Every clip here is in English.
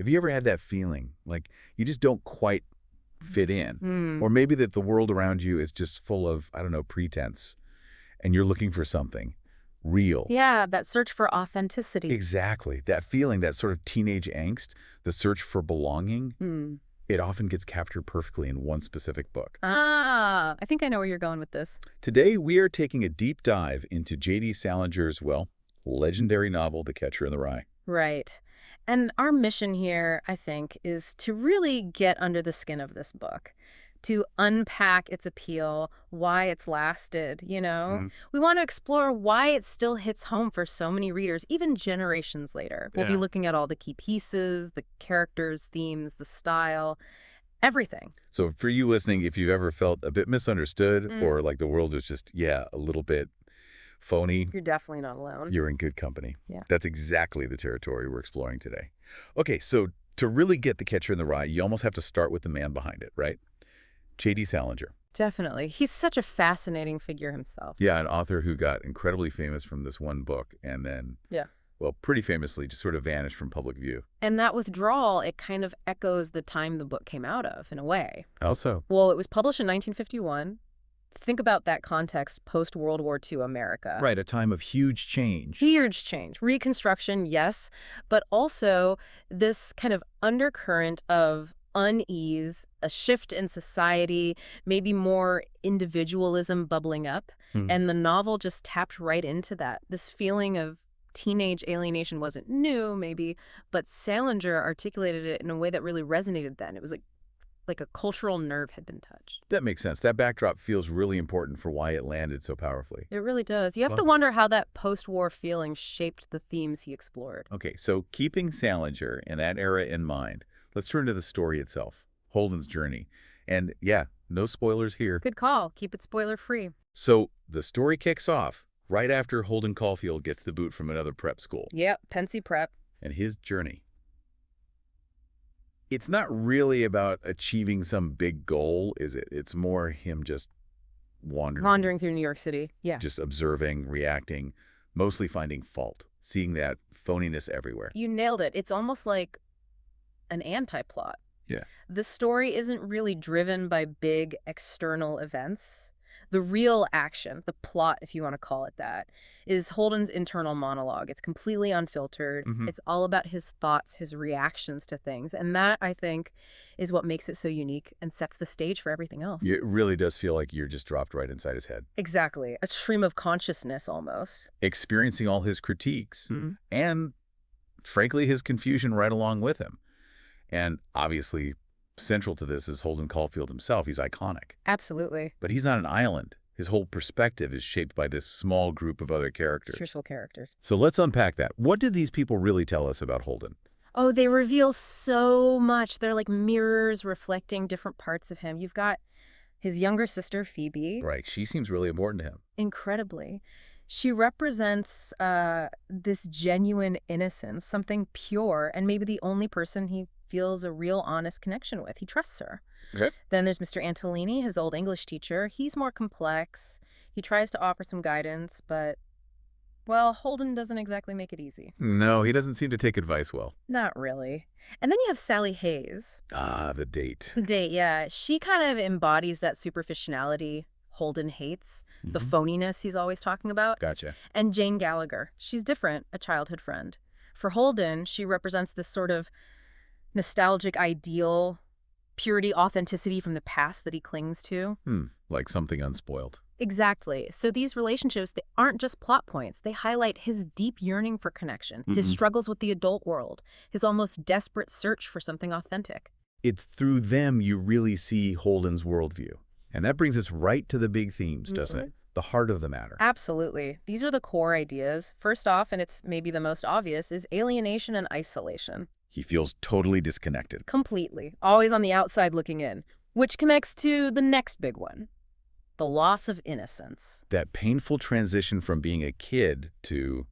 Have you ever had that feeling like you just don't quite fit in? Mm. Or maybe that the world around you is just full of, I don't know, pretense, and you're looking for something real. Yeah, that search for authenticity. Exactly. That feeling, that sort of teenage angst, the search for belonging, Mm. it often gets captured perfectly in one specific book. I think I know where you're going with this. Today, we are taking a deep dive into J.D. Salinger's, well, legendary novel, The Catcher in the Rye. Right. And our mission here, I think, is to really get under the skin of this book, to unpack its appeal, why it's lasted, you know? Mhm. We want to explore why it still hits home for so many readers, even generations later. We'll be Yeah. looking at all the key pieces, the characters, themes, the style, everything. So for you listening, if you've ever felt a bit misunderstood Mm. or like the world is just, a little bit phony, You're definitely not alone. you're in good company. Yeah. That's exactly the territory we're exploring today. Okay, so to really get The Catcher in the Rye, you almost have to start with the man behind it, right? J.D. Salinger. Definitely. He's such a fascinating figure himself. Yeah, an author who got incredibly famous from this one book and then, Yeah. well, pretty famously just sort of vanished from public view. And that withdrawal, it kind of echoes the time the book came out of, in a way. Also, Well, it was published in 1951. Think about that context, post-World War II America. right, a time of huge change. Huge change. Reconstruction, yes, but also this kind of undercurrent of unease, a shift in society, maybe more individualism bubbling up. Hmm. And the novel just tapped right into that. This feeling of teenage alienation wasn't new, maybe, but Salinger articulated it in a way that really resonated then. It was like a cultural nerve had been touched. That makes sense. That backdrop feels really important for why it landed so powerfully. It really does. You have to Well- wonder how that post-war feeling shaped the themes he explored. Okay, so keeping Salinger and that era in mind, let's turn to the story itself, Holden's journey. And yeah, no spoilers here. Good call. Keep it spoiler-free. So the story kicks off right after Holden Caulfield gets the boot from another prep school Yep, Pensy Prep. and his journey. It's not really about achieving some big goal, is it? It's more him just Wandering through New York City. Yeah. just observing, reacting, mostly finding fault, seeing that phoniness everywhere. You nailed it. It's almost like an anti-plot. Yeah. The story isn't really driven by big external events. The real action, the plot, if you want to call it that, is Holden's internal monologue. It's completely unfiltered. Mhm. It's all about his thoughts, his reactions to things. And that, I think, is what makes it so unique and sets the stage for everything else. It really does feel like you're just dropped right inside his head, Exactly. A stream of consciousness, almost. experiencing all his critiques Mhm. and, frankly, his confusion right along with him. And obviously, central to this is Holden Caulfield himself. He's iconic. Absolutely. But he's not an island. His whole perspective is shaped by this small group of other characters. Crucial characters. So let's unpack that. What did these people really tell us about Holden? Oh, they reveal so much. They're like mirrors reflecting different parts of him. You've got his younger sister, Phoebe. Right. She seems really important to him. Incredibly. She represents this genuine innocence, something pure, and maybe the only person he feels a real honest connection with. He trusts her. Okay. Then there's Mr. Antolini, his old English teacher. He's more complex. He tries to offer some guidance, but, well, Holden doesn't exactly make it easy. No, he doesn't seem to take advice well. Not really. And then you have Sally Hayes. Ah, the date. The date, yeah. She kind of embodies that superficiality Holden hates, the phoniness he's always talking about. Gotcha. And Jane Gallagher. She's different, a childhood friend. For Holden, she represents this sort of nostalgic ideal, purity, authenticity from the past that he clings to. Like something unspoiled. Exactly. So these relationships, they aren't just plot points. They highlight his deep yearning for connection, his struggles with the adult world, his almost desperate search for something authentic. It's through them you really see Holden's worldview. And that brings us right to the big themes, doesn't it? The heart of the matter. Absolutely. These are the core ideas. First off, and it's maybe the most obvious, is alienation and isolation. He feels totally disconnected. Completely. Always on the outside looking in. Which connects to the next big one. The loss of innocence. That painful transition from being a kid to,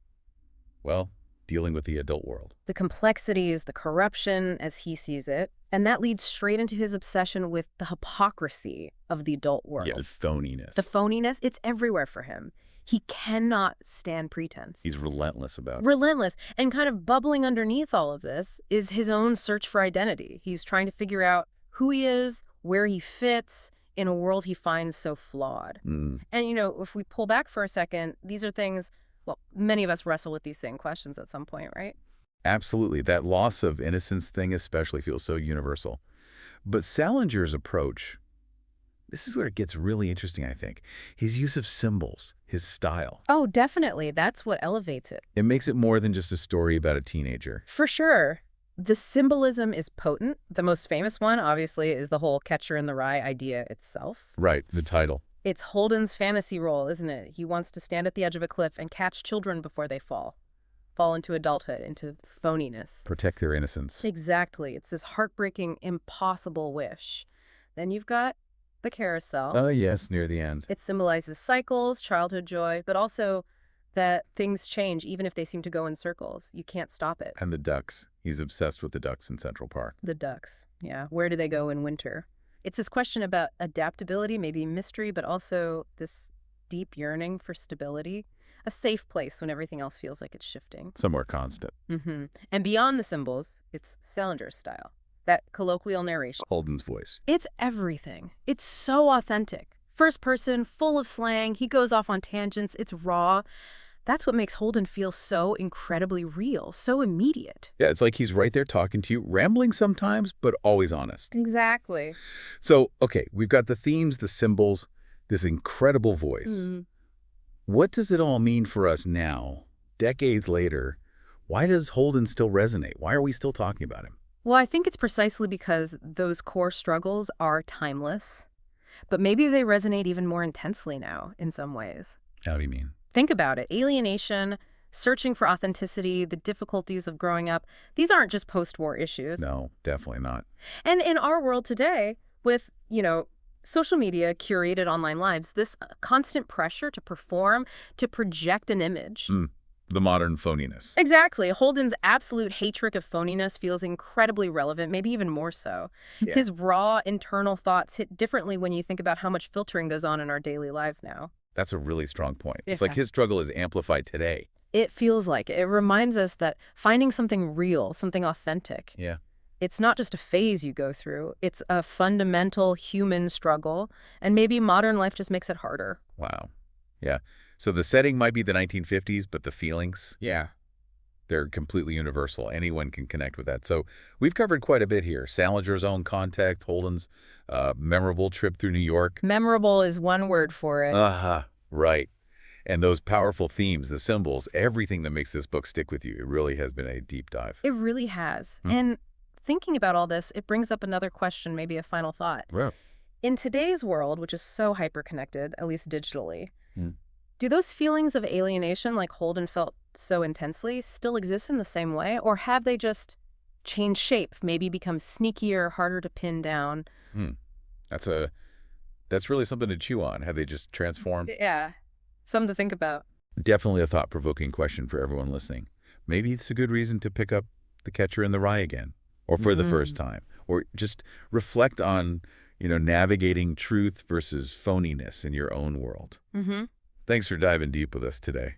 well, dealing with the adult world. The complexities, the corruption, as he sees it. And that leads straight into his obsession with the hypocrisy of the adult world. Yeah, phoniness. The phoniness, it's everywhere for him. He cannot stand pretense. He's relentless about it. Relentless. And kind of bubbling underneath all of this is his own search for identity. He's trying to figure out who he is, where he fits in a world he finds so flawed. And, if we pull back for a second, these are things, well, many of us wrestle with these same questions at some point, right? Absolutely. That loss of innocence thing especially feels so universal. But Salinger's approach, this is where it gets really interesting, I think. His use of symbols, his style. Oh, definitely. That's what elevates it. It makes it more than just a story about a teenager. For sure. The symbolism is potent. The most famous one, obviously, is the whole Catcher in the Rye idea itself. Right, the title. It's Holden's fantasy role, isn't it? He wants to stand at the edge of a cliff and catch children before they fall into adulthood, into phoniness. Protect their innocence. Exactly. It's this heartbreaking, impossible wish. Then you've got the carousel. Oh, yes, near the end. It symbolizes cycles, childhood joy, but also that things change even if they seem to go in circles. You can't stop it. And the ducks. He's obsessed with the ducks in Central Park. The ducks, yeah. Where do they go in winter? It's this question about adaptability, maybe mystery, but also this deep yearning for stability. A safe place when everything else feels like it's shifting. Somewhere constant. And beyond the symbols, it's Salinger's style. That colloquial narration. Holden's voice. It's everything. It's so authentic. First person, full of slang. He goes off on tangents. It's raw. That's what makes Holden feel so incredibly real, so immediate. Yeah, it's like he's right there talking to you, rambling sometimes, but always honest. Exactly. So, okay, we've got the themes, the symbols, this incredible voice. What does it all mean for us now, decades later? Why does Holden still resonate? Why are we still talking about him? Well, I think it's precisely because those core struggles are timeless, but maybe they resonate even more intensely now in some ways. How do you mean? Think about it. Alienation, searching for authenticity, the difficulties of growing up, these aren't just post-war issues. No, definitely not. And in our world today, with, social media, curated online lives, this constant pressure to perform, to project an image. The modern phoniness. Exactly. Holden's absolute hatred of phoniness feels incredibly relevant, maybe even more so. Yeah. His raw internal thoughts hit differently when you think about how much filtering goes on in our daily lives now. That's a really strong point. It's Yeah. like his struggle is amplified today. It feels like it. It reminds us that finding something real, something authentic, Yeah. it's not just a phase you go through. It's a fundamental human struggle, and maybe modern life just makes it harder. Wow. Yeah. So the setting might be the 1950s, but the feelings, they're completely universal. Anyone can connect with that. So we've covered quite a bit here. Salinger's own contact, Holden's memorable trip through New York. Memorable is one word for it. Right. And those powerful themes, the symbols, everything that makes this book stick with you. It really has been a deep dive. It really has. And thinking about all this, it brings up another question, maybe a final thought. Wow. In today's world, which is so hyper-connected, at least digitally, do those feelings of alienation, like Holden felt so intensely, still exist in the same way? Or have they just changed shape, maybe become sneakier, harder to pin down? That's really something to chew on. Have they just transformed? Yeah, something to think about. Definitely a thought-provoking question for everyone listening. Maybe it's a good reason to pick up The Catcher in the Rye again, or for the first time, or just reflect on, navigating truth versus phoniness in your own world. Thanks for diving deep with us today.